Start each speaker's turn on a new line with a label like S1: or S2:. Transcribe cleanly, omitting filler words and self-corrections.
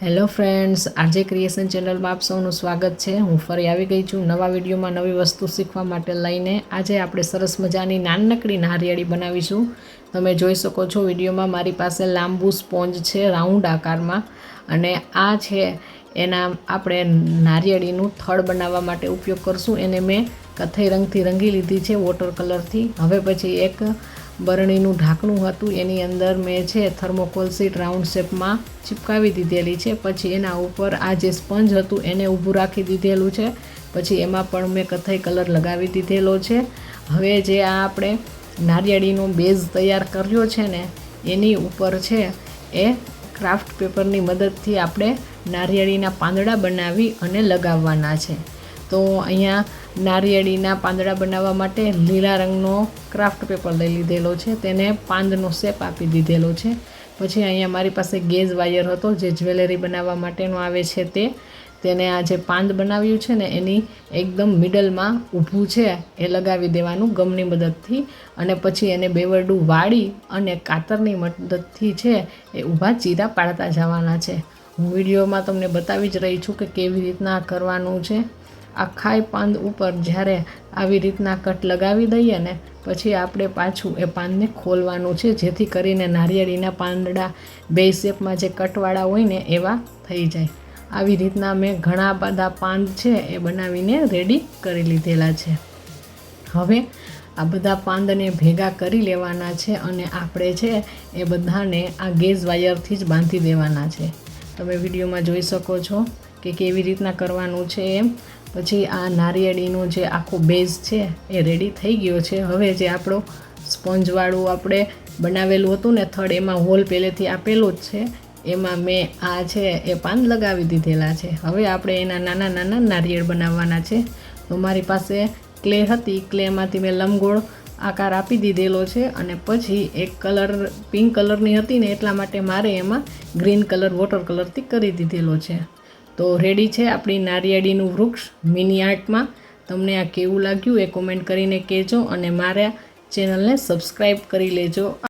S1: Hello friends, RJ creation ચેનલમાં આપ સૌનું સ્વાગત છે। હું ફરી આવી ગઈ છું નવા વિડીયોમાં નવી વસ્તુ શીખવા માટે લઈને। આજે આપણે સરસ મજાની નાનકડી નારિયેળી બનાવીશું। તમે જોઈ શકો છો વિડીયોમાં મારી પાસે લાંબુ સ્પોન્જ છે રાઉન્ડ આકારમાં, અને આ છે એના આપણે નારિયેળીનું થડ બનાવવા માટે ઉપયોગ કરશું। એને મેં કથ્થઈ રંગથી રંગી લીધી છે વોટર કલરથી। હવે પછી એક બરણીનું ઢાંકણું હતું, એની અંદર મેં છે થર્મોકોલ શીટ રાઉન્ડ શેપમાં ચિપકાવી દીધેલી છે। પછી એના ઉપર આ જે સ્પંજ હતું એને ઊભું રાખી દીધેલું છે। પછી એમાં પણ મેં કથ્થઈ કલર લગાવી દીધેલો છે। હવે જે આ આપણે નારિયેળીનો બેઝ તૈયાર કર્યો છે ને, એની ઉપર છે એ ક્રાફ્ટ પેપરની મદદથી આપણે નારિયેળીના પાંદડા બનાવી અને લગાવવાના છે। તો અહીંયા નારિયેળીના પાંદડા બનાવવા માટે લીલા રંગનો ક્રાફ્ટ પેપર લઈ લીધેલો છે, તેને પાંદનો શેપ આપી દીધેલો છે। પછી અહીંયા મારી પાસે ગેજ વાયર હતો જે જ્વેલરી બનાવવા માટેનો આવે છે, તેને આ જે પાંદ બનાવ્યું છે ને એની એકદમ મિડલમાં ઊભું છે એ લગાવી દેવાનું ગમની મદદથી, અને પછી એને બેવરડું વાળી અને કાતરની મદદથી છે એ ઊભા ચીરા પાડતા જવાના છે। હું વિડીયોમાં તમને બતાવી જ રહી છું કે કેવી રીતના કરવાનું છે। આખાય પાંદ ઉપર જ્યારે આવી રીતના કટ લગાવી દઈએ ને પછી આપણે પાછું એ પાંદને ખોલવાનું છે, જેથી કરીને નારિયેળીના પાંદડા બે શેપમાં જે કટવાળા હોય ને એવા થઈ જાય। આવી રીતના મેં ઘણા બધા પાંદ છે એ બનાવીને રેડી કરી લીધેલા છે। હવે આ બધા પાંદને ભેગા કરી લેવાના છે અને આપણે છે એ બધાને આ ગેસ વાયરથી જ બાંધી દેવાના છે। તમે વિડીયોમાં જોઈ શકો છો કે કેવી રીતના કરવાનું છે એમ। પછી આ નારિયેળીનો જે આખો બેઝ છે એ રેડી થઈ ગયો છે। હવે જે આપણો સ્પોન્જવાળું આપણે બનાવેલું હતું ને થડ, એમાં હોલ પહેલેથી આપેલો જ છે, એમાં મેં આ છે એ પાંદ લગાવી દીધેલા છે। હવે આપણે એના નાના નાના નારિયેળ બનાવવાના છે। તો મારી પાસે ક્લે હતી, ક્લેમાંથી મેં લંબગોળ આકાર આપી દીધેલો છે, અને પછી એક કલર પિંક કલરની હતી ને એટલા માટે મારે એમાં ગ્રીન કલર વોટર કલરથી કરી દીધેલો છે। તો રેડી છે આપણી નારિયેળીનું વૃક્ષ મિની આર્ટમાં। તમને આ કેવું લાગ્યું એ કોમેન્ટ કરીને કહેજો, અને મારા ચેનલને સબસ્ક્રાઈબ કરી લેજો।